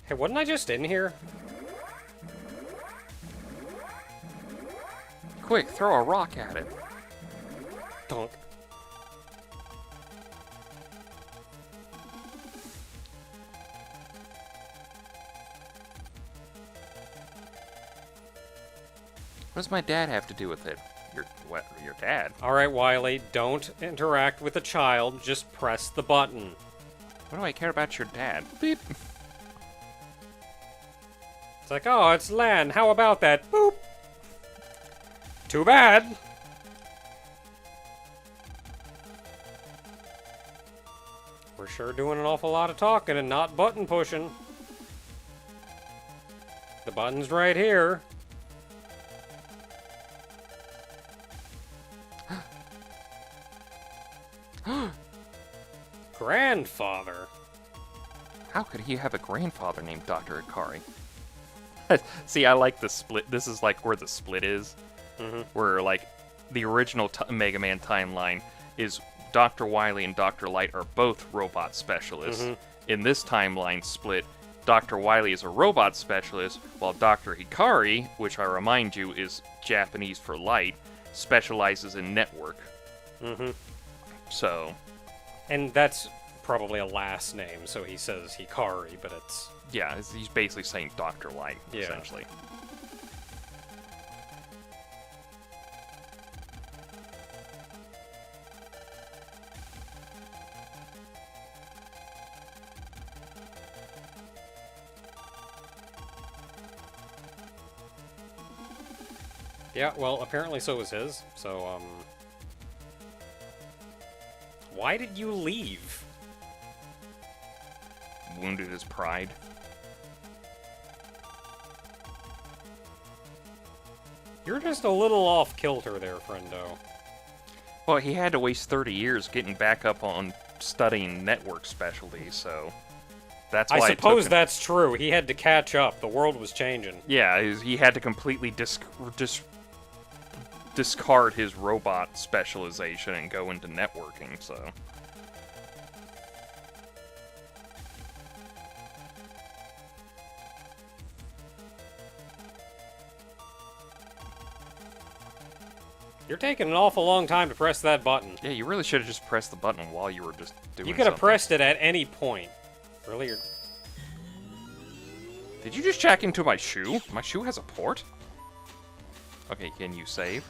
Hey, wasn't I just in here? Quick, throw a rock at it. Dunk. What does my dad have to do with it? Your dad? Alright, Wily, don't interact with a child, just press the button. What do I care about your dad? Beep. It's like, oh, it's Lan, how about that? Boop! Too bad! We're sure doing an awful lot of talking and not button pushing. The button's right here. Grandfather. How could he have a grandfather named Dr. Ikari? See, I like the split. This is like where the split is. Where, like, the original Mega Man timeline is Dr. Wily and Dr. Light are both robot specialists. In this timeline split, Dr. Wily is a robot specialist, while Dr. Hikari, which I remind you is Japanese for light, specializes in network. So... And that's probably a last name, so he says Hikari, but it's... Yeah, he's basically saying Dr. Light, Yeah. essentially. Yeah, well, apparently so was his, so, Why did you leave? Wounded his pride. You're just a little off kilter there, friendo. Well, he had to waste 30 years getting back up on studying network specialties, so... That's why I it took suppose him- that's true. He had to catch up. The world was changing. Yeah, he had to completely discard his robot specialization and go into networking, so... You're taking an awful long time to press that button. Yeah, you really should have just pressed the button while you were just doing You could have something. pressed it at any point. Really? Did you just jack into my shoe? My shoe has a port? Okay, can you save?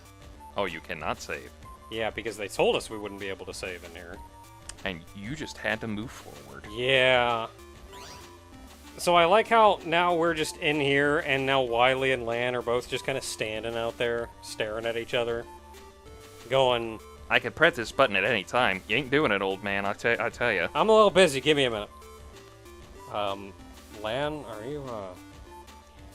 Oh, you cannot save. Yeah, because they told us we wouldn't be able to save in here. And you just had to move forward. Yeah. So I like how now we're just in here, and now Wily and Lan are both just kind of standing out there, staring at each other. Going, I could press this button at any time. You ain't doing it, old man, I tell ya. I'm a little busy, give me a minute. Lan, are you,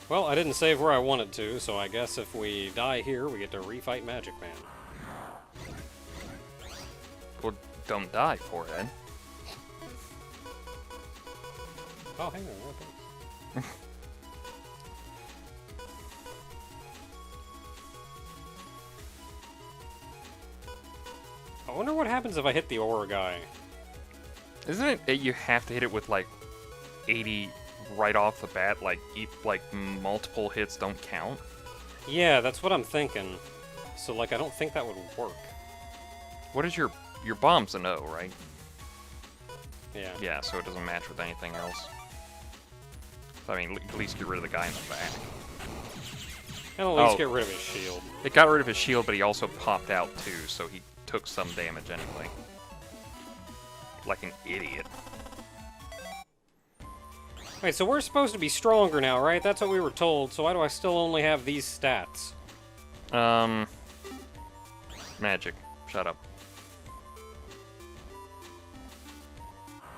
Well, I didn't save where I wanted to, so I guess if we die here, we get to refight Magic Man. Well, don't die for it. Oh, hang on, okay. I wonder what happens if I hit the Aura guy. Isn't it that you have to hit it with, like, 80 right off the bat? Like, multiple hits don't count? Yeah, that's what I'm thinking. So, like, I don't think that would work. What is your bomb's an O, right? Yeah. Yeah, so it doesn't match with anything else. I mean, at least get rid of the guy in the back. And at least Oh. get rid of his shield. It got rid of his shield, but he also popped out too, so he took some damage anyway. Like an idiot. Wait, so we're supposed to be stronger now, right? That's what we were told, so why do I still only have these stats? Magic. Shut up.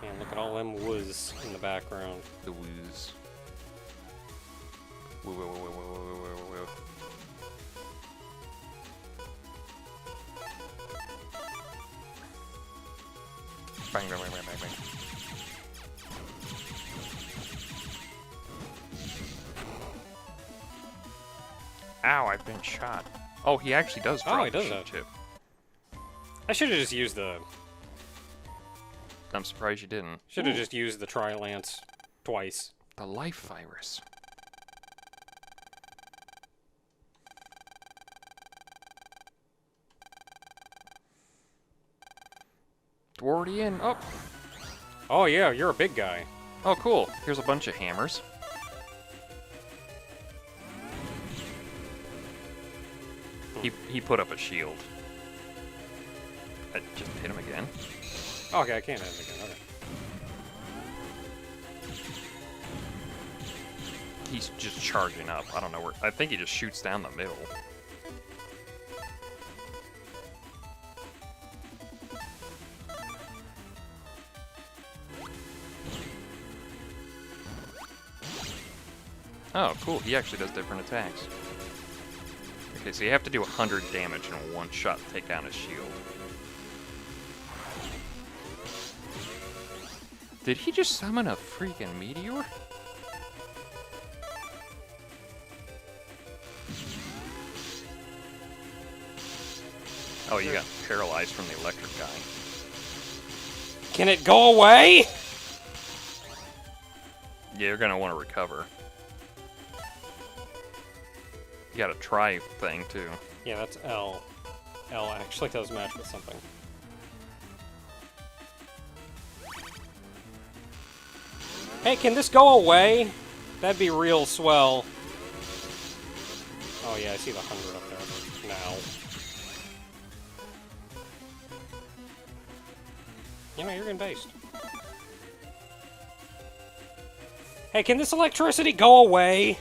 Man, look at all them woos in the background. The woos. Woo, woo, woo, woo, woo, woo, woo, woo. Bang, bang, bang, bang, bang, bang. Ow, I've been shot. Oh, he actually does drop he does the that. chip. I should have just used the... I'm surprised you didn't. Should have just used the Tri-Lance twice. The life virus. Dwardian. Oh. Oh yeah, you're a big guy. Oh, cool. Here's a bunch of hammers. He put up a shield. I just hit him again. Okay, I can't hit him again. Okay. He's just charging up. I don't know where. I think he just shoots down the middle. Oh, cool. He actually does different attacks. Okay, so you have to do 100 damage in one shot to take down his shield. Did he just summon a freaking meteor? Oh, you got paralyzed from the electric guy. Can it go away? Yeah, you're gonna want to recover. You got a try thing, too. Yeah, that's L. L actually does match with something. Hey, can this go away? That'd be real swell. Oh yeah, I see the 100 up there now. You know, you're getting based. Hey, can this electricity go away?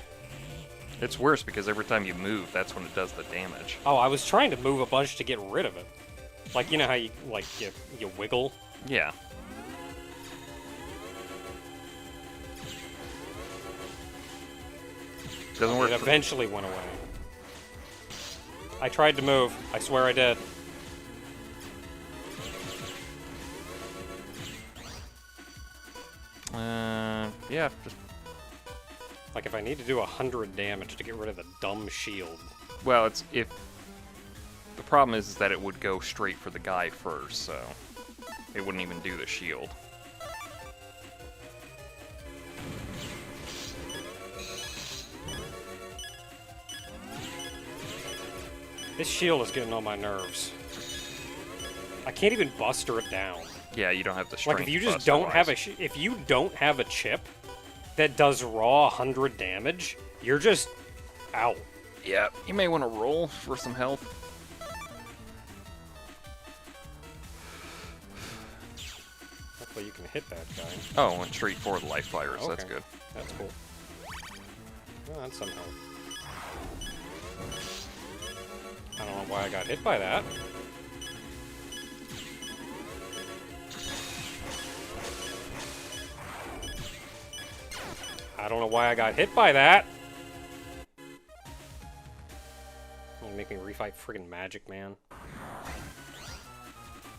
It's worse because every time you move, that's when it does the damage. Oh, I was trying to move a bunch to get rid of it. Like, you know how you, like, you wiggle? Yeah. Doesn't work. It eventually went away. I tried to move. I swear I did. Yeah, just... Like, if I need to do 100 damage to get rid of the dumb shield. Well, it's if... The problem is that it would go straight for the guy first, so... It wouldn't even do the shield. This shield is getting on my nerves. I can't even buster it down. Yeah, you don't have the strength. Like, if you just don't have if you don't have a chip that does raw 100 damage, you're just out. Yeah, you may want to roll for some health. Hopefully you can hit that guy. Oh, went straight for the life virus. Okay. That's good. That's cool. Well, that's some help. I don't know why I got hit by that. I don't know why I got hit by that. You make me refight friggin' Magic Man.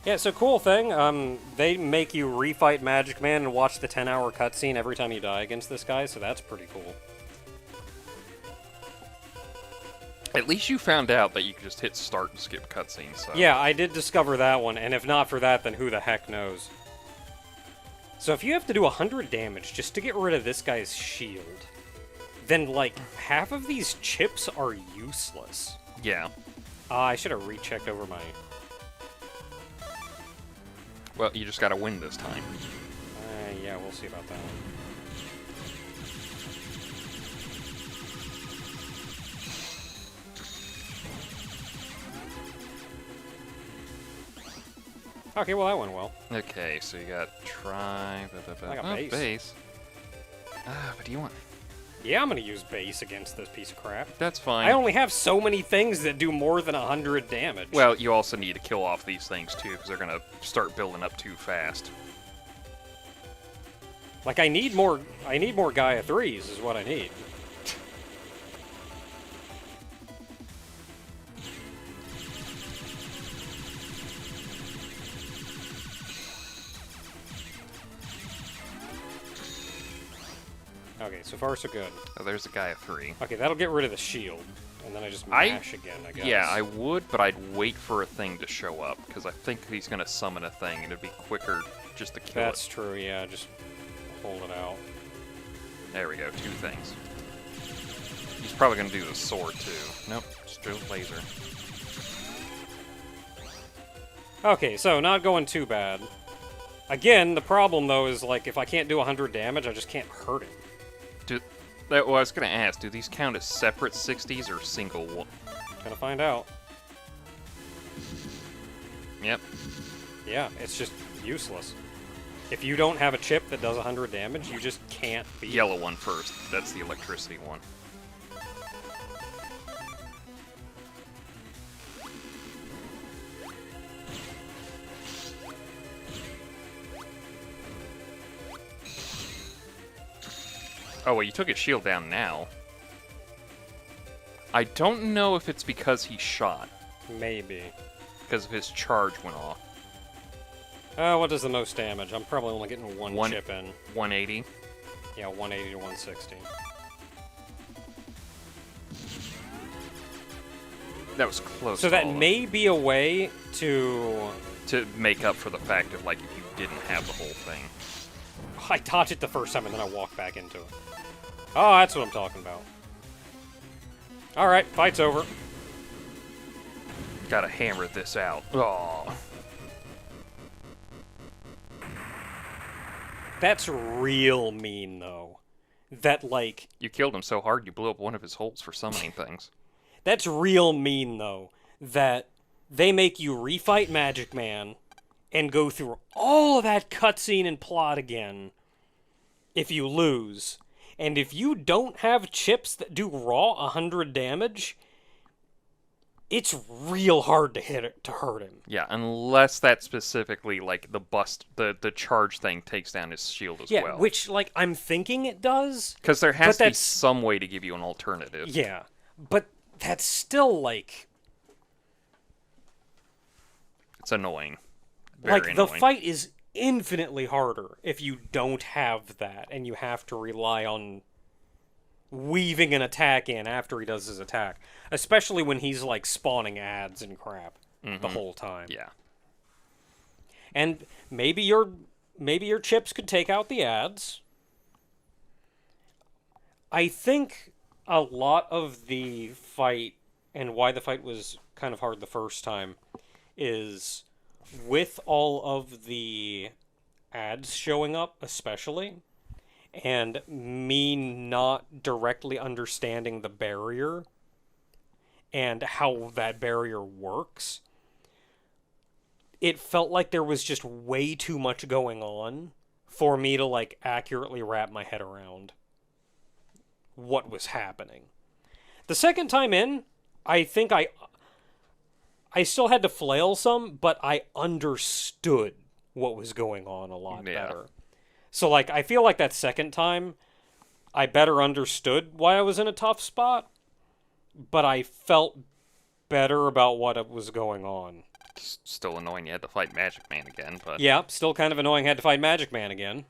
Yeah, so cool thing. They make you refight Magic Man and watch the 10-hour cutscene every time you die against this guy, so that's pretty cool. At least you found out that you could just hit start and skip cutscenes. So. Yeah, I did discover that one, and if not for that, then who the heck knows? So if you have to do 100 damage just to get rid of this guy's shield, then, like, half of these chips are useless. Yeah. I should have rechecked over my... Well, you just gotta win this time. Yeah, we'll see about that one. Okay, well that went well. Okay, so you got try... I got base. Base. But do you want... Yeah, I'm gonna use base against this piece of crap. That's fine. I only have so many things that do more than 100 damage. Well, you also need to kill off these things too, because they're gonna start building up too fast. Like, I need more Gaia 3s is what I need. Okay, so far so good. Oh, there's a guy at 3. Okay, that'll get rid of the shield. And then I just mash again, I guess. Yeah, I would, but I'd wait for a thing to show up, because I think he's going to summon a thing, and it'd be quicker just to kill That's true, yeah, just hold it out. There we go, 2 things. He's probably gonna do the sword, too. Nope, still laser. Okay, so not going too bad. Again, the problem, though, is, like, if I can't do 100 damage, I just can't hurt him. Well, I was gonna ask, do these count as separate 60s or single one? Gonna find out. Yep. Yeah, it's just useless. If you don't have a chip that does 100 damage, you just can't beat it. Yellow one first. That's the electricity one. Oh, well, you took his shield down now. I don't know if it's because he shot. Maybe. Because of his charge went off. What does the most damage? I'm probably only getting one chip in. 180. Yeah, 180 to 160. That was close. So that may be a way to make up for the fact of, like, if you didn't have the whole thing. I dodged it the first time and then I walked back into it. Oh, that's what I'm talking about. Alright, fight's over. Gotta hammer this out. Oh. That's real mean, though. That, like... You killed him so hard you blew up one of his holes for summoning things. That's real mean, though. That they make you refight Magic Man and go through all of that cutscene and plot again if you lose. And if you don't have chips that do raw 100 damage, it's real hard to hurt him. Yeah, unless that specifically, like, the charge thing takes down his shield as well. Yeah, which, like, I'm thinking it does. Because there has to be some way to give you an alternative. Yeah, but that's still, like... It's annoying. Very annoying. The fight is infinitely harder if you don't have that, and you have to rely on weaving an attack in after he does his attack. Especially when he's, like, spawning ads and crap the whole time. Yeah. And maybe your chips could take out the ads. I think a lot of the fight, and why the fight was kind of hard the first time, is with all of the ads showing up, especially, and me not directly understanding the barrier and how that barrier works, it felt like there was just way too much going on for me to, like, accurately wrap my head around what was happening. The second time in, I think I still had to flail some, but I understood what was going on a lot better. So, like, I feel like that second time, I better understood why I was in a tough spot, but I felt better about what was going on. Still annoying you had to fight Magic Man again, but... Yeah, still kind of annoying had to fight Magic Man again.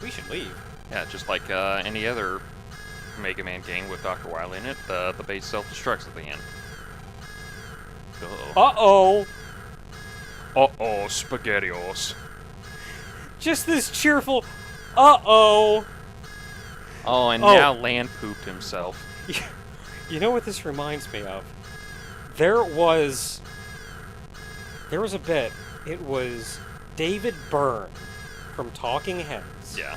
We should leave. Yeah, just like any other Mega Man game with Dr. Wily in it, the base self-destructs at the end. Uh-oh! Uh-oh, SpaghettiOs. Just this cheerful, uh-oh! Oh, and now Land pooped himself. You know what this reminds me of? There was a bit. It was David Byrne from Talking Heads. Yeah.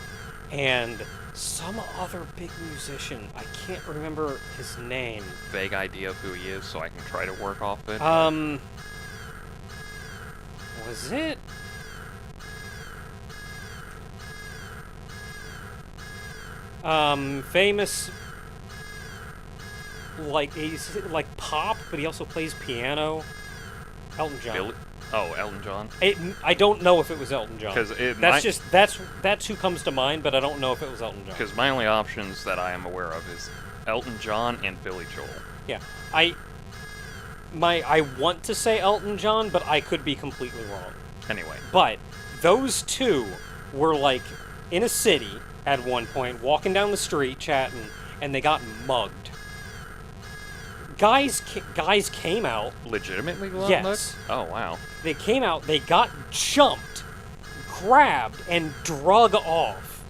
And some other big musician. I can't remember his name. Vague idea of who he is, so I can try to work off it. Was it? Famous, like, he's like pop, but he also plays piano. Elton John. Elton John. I don't know if it was Elton John. That's who comes to mind, but I don't know if it was Elton John. Because my only options that I am aware of is Elton John and Billy Joel. Yeah, I want to say Elton John, but I could be completely wrong. Anyway. But those two were, like, in a city at one point, walking down the street, chatting, and they got mugged. guys came out. Legitimately got Yes. mugged? Oh, wow. They came out, they got jumped, grabbed, and drug off.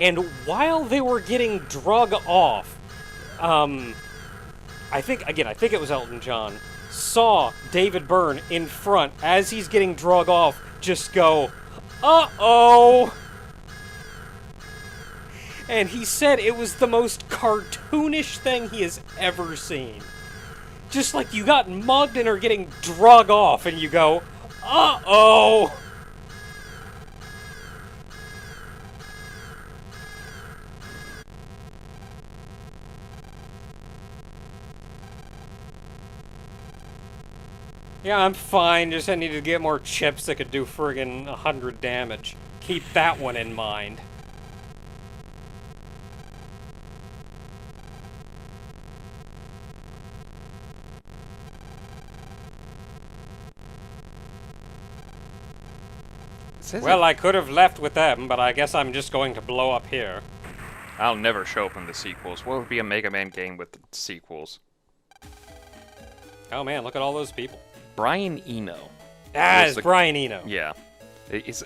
And while they were getting drug off, I think it was Elton John, saw David Byrne in front as he's getting drug off just go, "Uh-oh!" And he said it was the most cartoonish thing he has ever seen. Just like you got mugged and are getting drug off, and you go, "Uh-oh!" Yeah, I'm fine, just I need to get more chips that could do friggin' 100 damage. Keep that one in mind. Well, I could have left with them, but I guess I'm just going to blow up here. I'll never show up in the sequels. What would be a Mega Man game with the sequels? Oh man, look at all those people. Brian Eno. It's Brian Eno. Yeah. He's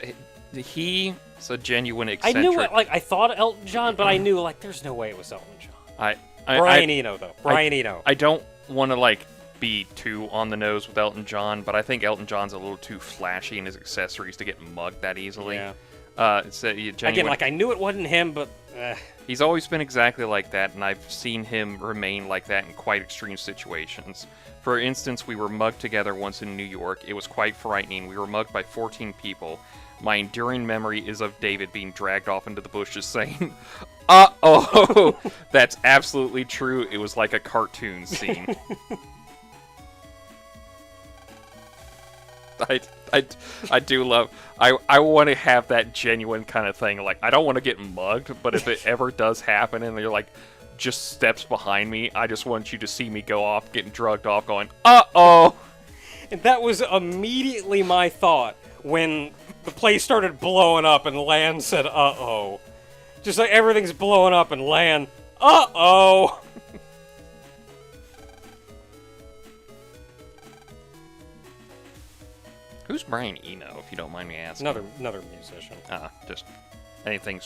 a genuine eccentric. I knew it, I thought Elton John, but I knew, there's no way it was Elton John. Brian Eno, though. Brian Eno. I don't want to, be too on the nose with Elton John, but I think Elton John's a little too flashy in his accessories to get mugged that easily. Yeah. It's a genuine... Again, I knew it wasn't him, but... He's always been exactly like that, and I've seen him remain like that in quite extreme situations. For instance, we were mugged together once in New York. It was quite frightening. We were mugged by 14 people. My enduring memory is of David being dragged off into the bushes saying, "Uh-oh!" That's absolutely true. It was like a cartoon scene. I do love... I want to have that genuine kind of thing. I don't want to get mugged, but if it ever does happen and they're, just steps behind me, I just want you to see me go off, getting drugged off, going, "Uh-oh!" And that was immediately my thought when the place started blowing up and Lan said, "Uh-oh." Just like everything's blowing up and Lan, "Uh-oh!" Who's Brian Eno, if you don't mind me asking? Another musician. Just anything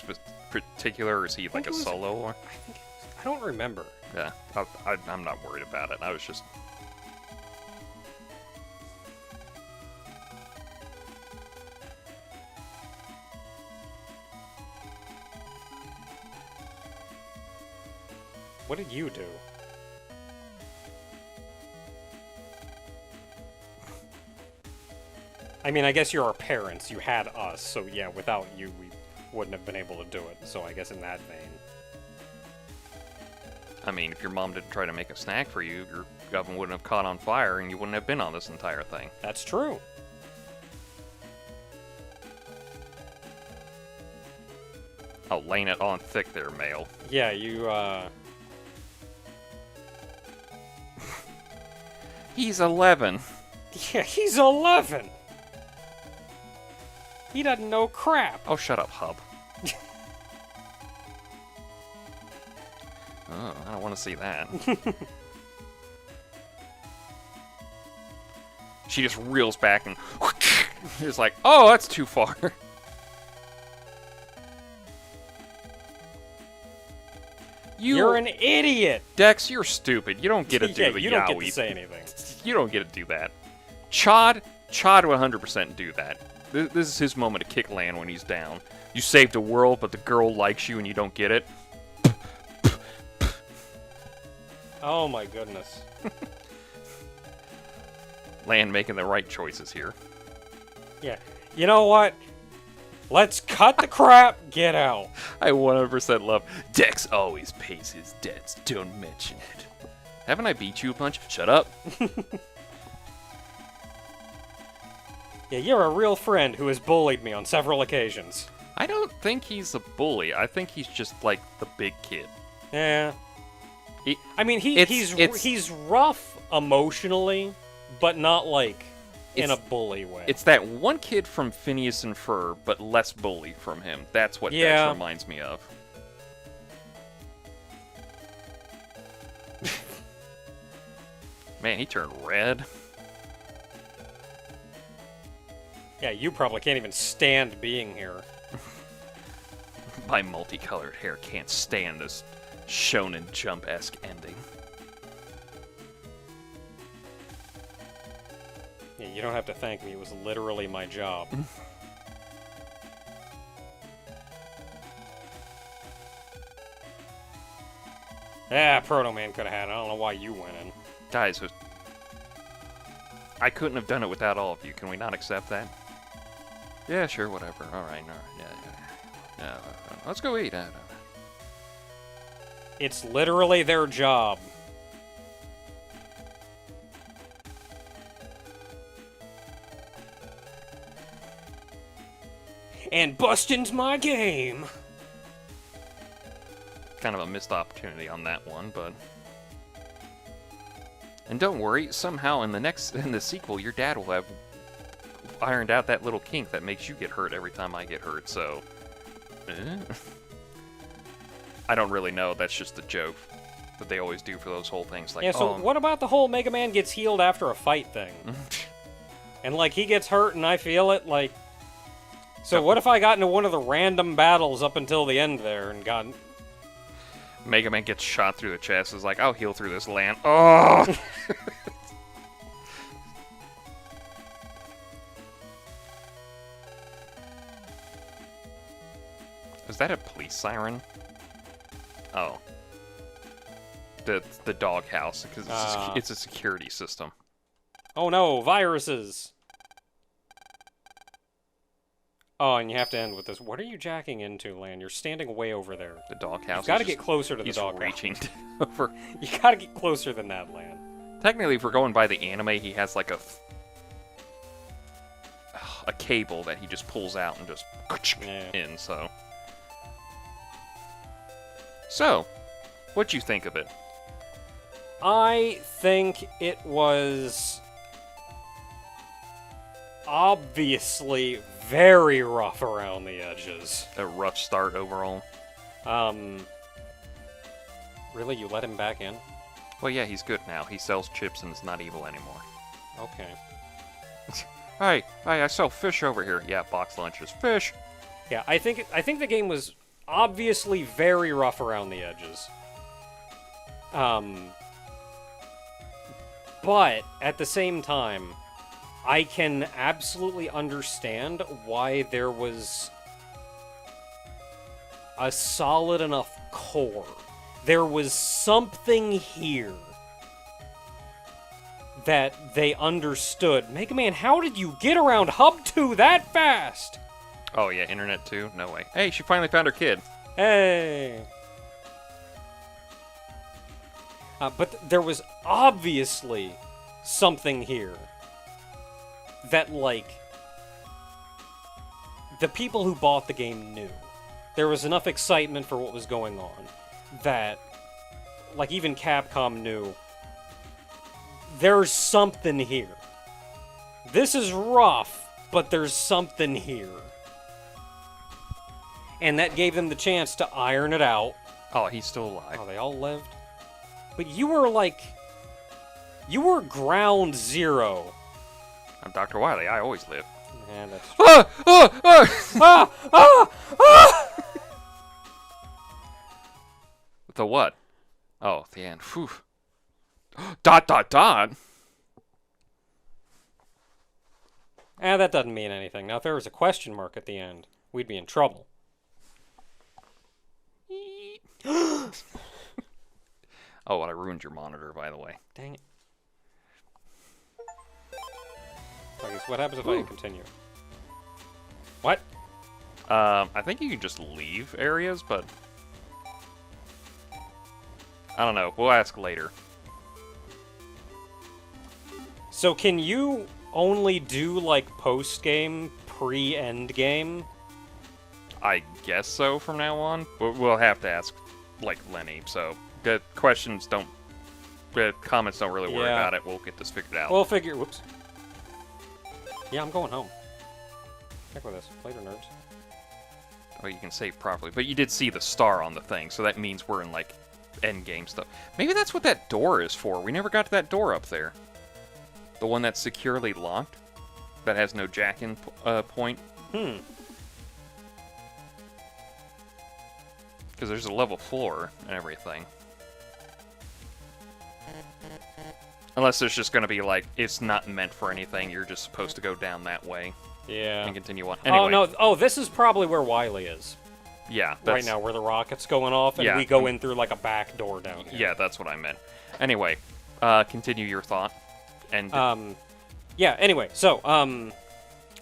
particular, or is he a solo? Or? I don't remember. Yeah, I'm not worried about it. I was just... What did you do? I mean, I guess you're our parents. You had us, so yeah, without you, we wouldn't have been able to do it. So I guess in that vein. I mean, if your mom didn't try to make a snack for you, your oven wouldn't have caught on fire, and you wouldn't have been on this entire thing. That's true. Oh, laying it on thick there, male. Yeah, you, He's 11. Yeah, he's 11! He doesn't know crap. Oh, shut up, Hub. Oh, I don't want to see that. She just reels back and is like, "Oh, that's too far." You're an idiot! Dex, you're stupid. You don't get to do yeah, the you yaoi. don't get to say anything. You don't get to do that. Chad would 100% do that. This is his moment to kick Lan when he's down. You saved the world, but the girl likes you and you don't get it. Oh my goodness. Lan making the right choices here. Yeah. You know what? Let's cut the crap, get out. I 100% love Dex always pays his debts, don't mention it. Haven't I beat you a bunch? Shut up. Yeah, you're a real friend who has bullied me on several occasions. I don't think he's a bully. I think he's just like the big kid. Yeah. I mean, It's he's rough emotionally, but not in a bully way. It's that one kid from Phineas and Ferb, but less bully from him. That's what Dex reminds me of. Man, he turned red. Yeah, you probably can't even stand being here. My multicolored hair can't stand this Shonen Jump-esque ending. Yeah, you don't have to thank me. It was literally my job. Yeah, Proto Man could have had it. I don't know why you went in. Guys, I couldn't have done it without all of you. Can we not accept that? Yeah, sure, whatever. All right. Yeah. Let's go eat. It's literally their job. And Bustin's my game. Kind of a missed opportunity on that one, but... And don't worry, somehow in the sequel, your dad will have ironed out that little kink that makes you get hurt every time I get hurt, so... I don't really know, that's just a joke that they always do for those whole things. Like, yeah, so what about the whole Mega Man gets healed after a fight thing? And, like, he gets hurt and I feel it, like... So what if I got into one of the random battles up until the end there and got... Mega Man gets shot through the chest, is like, I'll heal through this land. Oh! Is that a police siren? Oh. The doghouse, because it's a security system. Oh no, viruses! Oh, and you have to end with this. What are you jacking into, Lan? You're standing way over there. The doghouse. You've got to get closer to the doghouse. He's reaching over. You got to get closer than that, Lan. Technically, if we're going by the anime, he has like a cable that he just pulls out and just in. So, what'd you think of it? I think it was obviously very rough around the edges. A rough start overall. Really? You let him back in? Well, yeah, he's good now. He sells chips and is not evil anymore. Okay. Hey, I sell fish over here. Yeah, box lunches. Fish! Yeah, I think the game was obviously very rough around the edges. But, at the same time, I can absolutely understand why there was a solid enough core. There was something here that they understood. Mega Man, how did you get around Hub 2 that fast? Oh yeah, Internet 2? No way. Hey, she finally found her kid. Hey! But there was obviously something here that, like, the people who bought the game knew. There was enough excitement for what was going on that, like, even Capcom knew there's something here. This is rough, but there's something here. And that gave them the chance to iron it out. Oh, he's still alive. Oh, they all lived? But you were, like... You were ground zero. I'm Dr. Wily. I always live. Yeah, that's true. Ah! Ah! Ah! Ah! Ah! Ah! The what? Oh, the end. Phew. Dot, dot, dot! That doesn't mean anything. Now, if there was a question mark at the end, we'd be in trouble. Oh, I ruined your monitor, by the way. Dang it. Okay, so what happens if I continue? What? I think you can just leave areas, but... I don't know. We'll ask later. So can you only do, like, post-game, pre-end-game? I guess so from now on. We'll have to ask, like, Lenny, so... The questions don't... The comments don't really worry about it. We'll get this figured out. We'll figure... Whoops. Yeah, I'm going home. Heck with this. Later, nerds. Oh, you can save properly. But you did see the star on the thing, so that means we're in, like, end game stuff. Maybe that's what that door is for. We never got to that door up there. The one that's securely locked, that has no jack-in point. Because there's a level floor and everything. Unless there's just going to be like, it's not meant for anything, you're just supposed to go down that way. Yeah. And continue on. Anyway. Oh, no. Oh, this is probably where Wily is. Yeah. Right now, where the rocket's going off, and we go in through like a back door down here. Yeah, that's what I meant. Anyway, continue your thought. And yeah, anyway, so,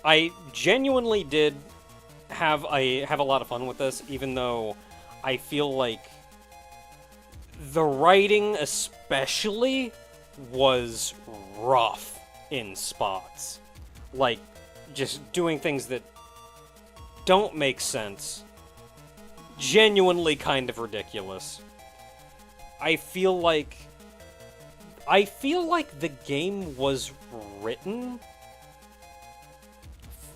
I genuinely did have a lot of fun with this, even though I feel like the writing especially was rough in spots. Like, just doing things that don't make sense. Genuinely kind of ridiculous. I feel like the game was written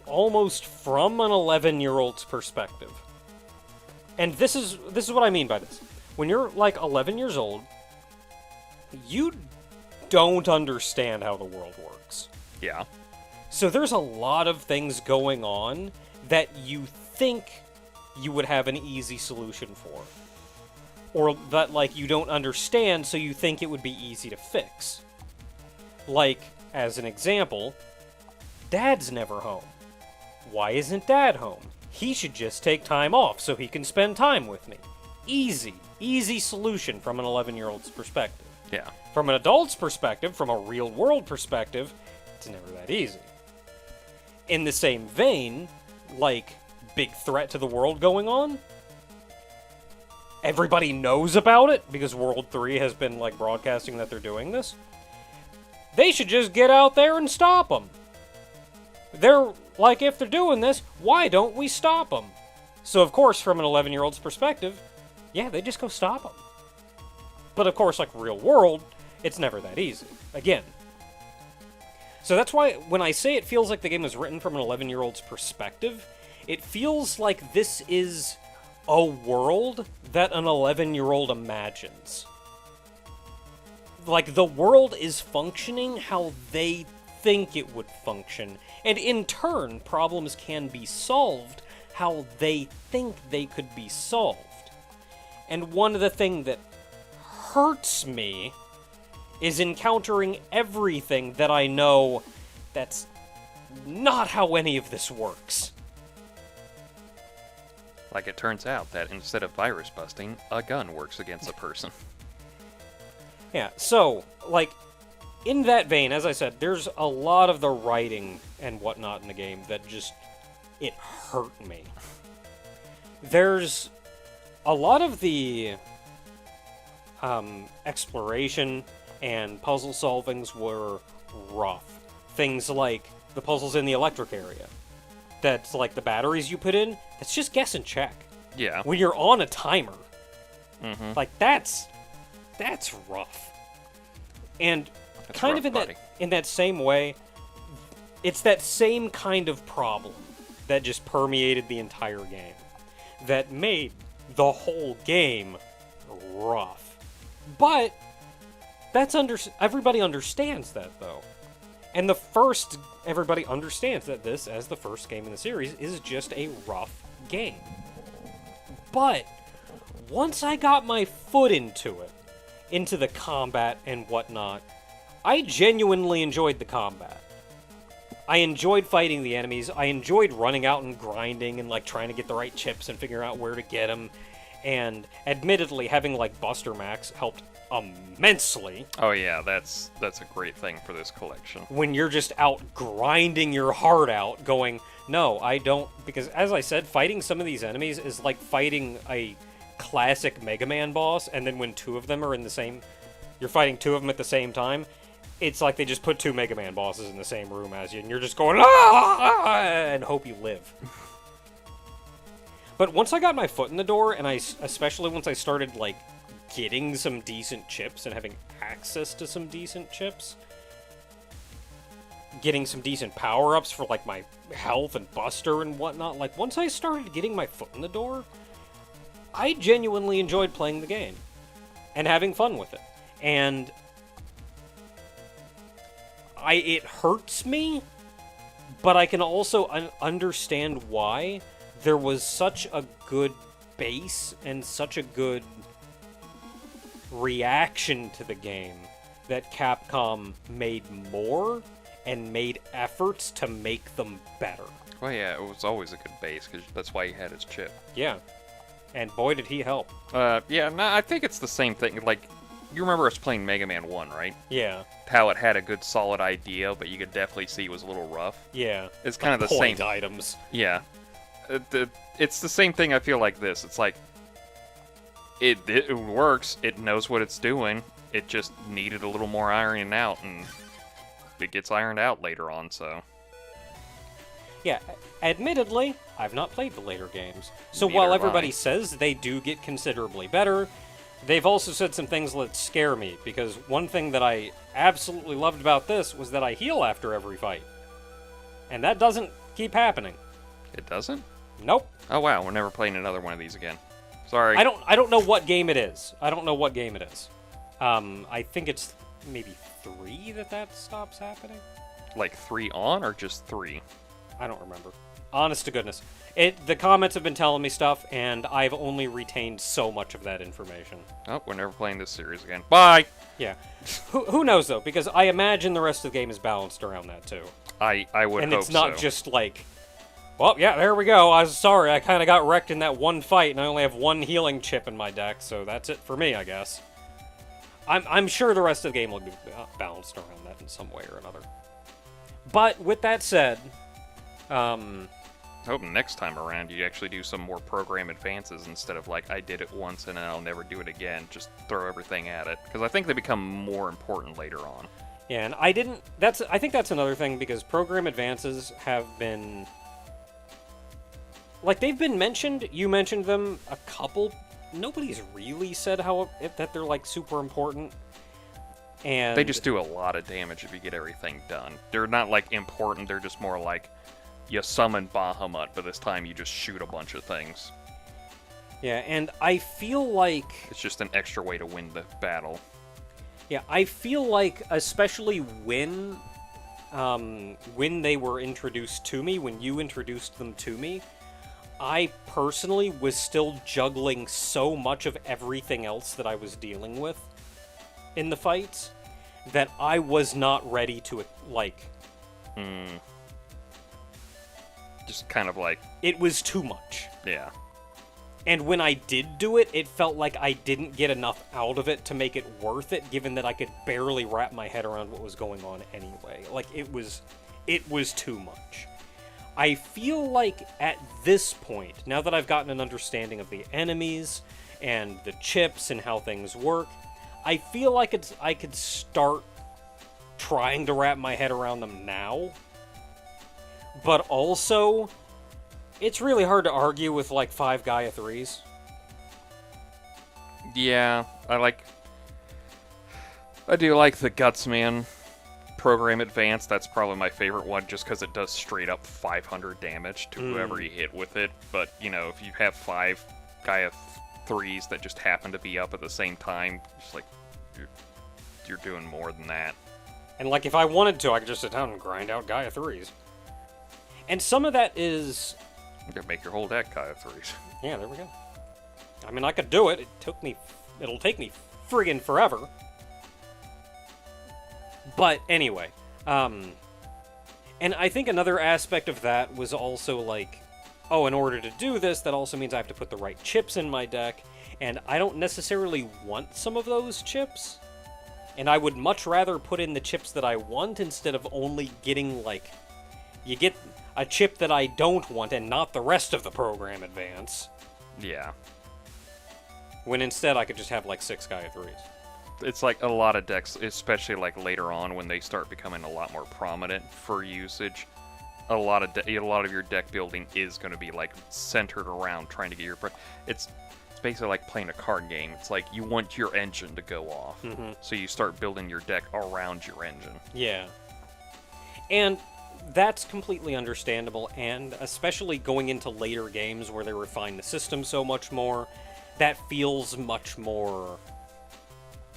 almost from an 11-year-old's perspective. And this is what I mean by this. When you're like 11 years old, you don't understand how the world works. yeah. So there's a lot of things going on that you think you would have an easy solution for. Or that, like, you don't understand, so you think it would be easy to fix. Like, as an example, Dad's never home. Why isn't Dad home? He should just take time off so he can spend time with me. Easy solution from an 11-year-old's perspective. Yeah. From an adult's perspective, from a real-world perspective, it's never that easy. In the same vein, like, big threat to the world going on, everybody knows about it because World 3 has been, like, broadcasting that they're doing this. They should just get out there and stop them. They're, like, if they're doing this, why don't we stop them? So, of course, from an 11-year-old's perspective, yeah, they just go stop them. But, of course, like, real world, it's never that easy. Again. So that's why, when I say it feels like the game was written from an 11-year-old's perspective, it feels like this is a world that an 11-year-old imagines. Like, the world is functioning how they think it would function, and in turn, problems can be solved how they think they could be solved. And one of the things that hurts me is encountering everything that I know that's not how any of this works. Like, it turns out that instead of virus busting, a gun works against a person. Yeah, so, like, in that vein, as I said, there's a lot of the writing and whatnot in the game that just, it hurt me. There's a lot of the exploration and puzzle solvings were rough. Things like the puzzles in the electric area. That's like the batteries you put in, that's just guess and check. Yeah. When you're on a timer. Mm-hmm. Like, that's rough. And That's kind rough, of in that same way, it's that same kind of problem that just permeated the entire game. That made the whole game rough. But everybody understands that, though. And everybody understands that this, as the first game in the series, is just a rough game. But once I got my foot into it, into the combat and whatnot, I genuinely enjoyed the combat. I enjoyed fighting the enemies. I enjoyed running out and grinding and, like, trying to get the right chips and figuring out where to get them. And admittedly, having, like, Buster Max helped immensely. Oh yeah, that's a great thing for this collection. When you're just out grinding your heart out, going, no, I don't... Because, as I said, fighting some of these enemies is like fighting a classic Mega Man boss, and then when two of them are in the same... You're fighting two of them at the same time, it's like they just put two Mega Man bosses in the same room as you, and you're just going, ah, and hope you live. But once I got my foot in the door, and especially once I started, like, getting some decent chips and having access to some decent chips, getting some decent power-ups for, like, my health and Buster and whatnot, like, once I started getting my foot in the door, I genuinely enjoyed playing the game. and having fun with it. And it hurts me, but I can also understand why. There was such a good base and such a good reaction to the game that Capcom made more and made efforts to make them better. Well, yeah, it was always a good base, because that's why he had his chip. Yeah. And boy, did he help. Yeah, no, I think it's the same thing. Like, you remember us playing Mega Man 1, right? Yeah. How it had a good, solid idea, but you could definitely see it was a little rough. Yeah. It's kind of the point same. items. Yeah. It's the same thing, I feel like this. It's like, it works, it knows what it's doing, it just needed a little more ironing out, and it gets ironed out later on, so... Yeah, admittedly, I've not played the later games. So Neither while have everybody I. says they do get considerably better, they've also said some things that scare me, because one thing that I absolutely loved about this was that I heal after every fight. And that doesn't keep happening. It doesn't? Nope. Oh wow, we're never playing another one of these again. Sorry. I don't know what game it is. I don't know what game it is. I think it's maybe 3 that stops happening. Like 3 on, or just 3? I don't remember. Honest to goodness. The comments have been telling me stuff, and I've only retained so much of that information. Oh, we're never playing this series again. Bye! Yeah. Who knows, though? Because I imagine the rest of the game is balanced around that, too. I would And hope it's not so. just like, well, yeah, there we go. I was sorry, I kind of got wrecked in that one fight, and I only have one healing chip in my deck, so that's it for me, I guess. I'm sure the rest of the game will be balanced around that in some way or another. But with that said, I hope next time around you actually do some more program advances instead of like, I did it once and then I'll never do it again. Just throw everything at it. Because I think they become more important later on. yeah, and I think that's another thing, because program advances have been, like, they've been mentioned. You mentioned them a couple. Nobody's really said that they're like super important. And They just do a lot of damage if you get everything done. They're not like important, they're just more like you summon Bahamut, but this time you just shoot a bunch of things. yeah, and I feel like It's just an extra way to win the battle. yeah, I feel like especially when they were introduced to me, when you introduced them to me, I personally was still juggling so much of everything else that I was dealing with in the fights that I was not ready to, like... Just kind of like, It was too much. yeah. And when I did do it, it felt like I didn't get enough out of it to make it worth it, given that I could barely wrap my head around what was going on anyway. Like, it was too much. I feel like at this point, now that I've gotten an understanding of the enemies and the chips and how things work, I feel like I could start trying to wrap my head around them now. But also, it's really hard to argue with like 5 Gaia 3s. Yeah, I do like the Gutsman program advance. That's probably my favorite one, just because it does straight up 500 damage to whoever you hit with it. But, you know, if you have 5 Gaia 3s that just happen to be up at the same time, it's like, you're doing more than that. And like, if I wanted to, I could just sit down and grind out Gaia 3s. And some of that is... You can make your whole deck Gaia 3s. Yeah, there we go. I mean, I could do it. It'll take me friggin' forever. But anyway, and I think another aspect of that was also like, oh, in order to do this, that also means I have to put the right chips in my deck, and I don't necessarily want some of those chips, and I would much rather put in the chips that I want instead of only getting, like, you get a chip that I don't want and not the rest of the program advance, Yeah. when instead I could just have, like, 6 Gaia 3s. It's like a lot of decks, especially like later on when they start becoming a lot more prominent for usage. A lot of your deck building is going to be like centered around trying to get your. It's basically like playing a card game. It's like you want your engine to go off, so you start building your deck around your engine. Yeah, and that's completely understandable. And especially going into later games where they refine the system so much more, that feels much more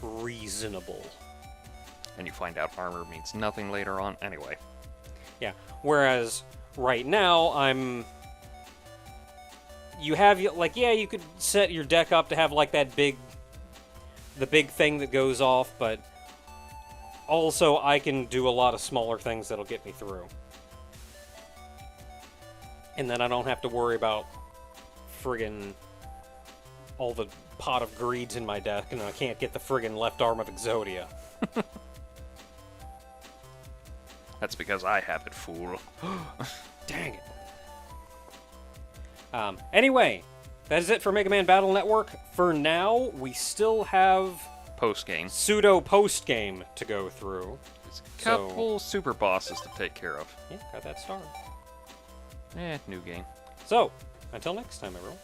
reasonable. And you find out armor means nothing later on. Anyway. Yeah. Whereas right now, you have, like, yeah, you could set your deck up to have, like, the big thing that goes off, but also I can do a lot of smaller things that'll get me through. And then I don't have to worry about friggin' all the pot of greeds in my deck, and I can't get the friggin' left arm of Exodia. That's because I have it, fool. Dang it. Anyway, that is it for Mega Man Battle Network. For now, we still have Post-game. pseudo post-game to go through. There's a couple super bosses to take care of. Yeah, got that star. New game. So, until next time, everyone.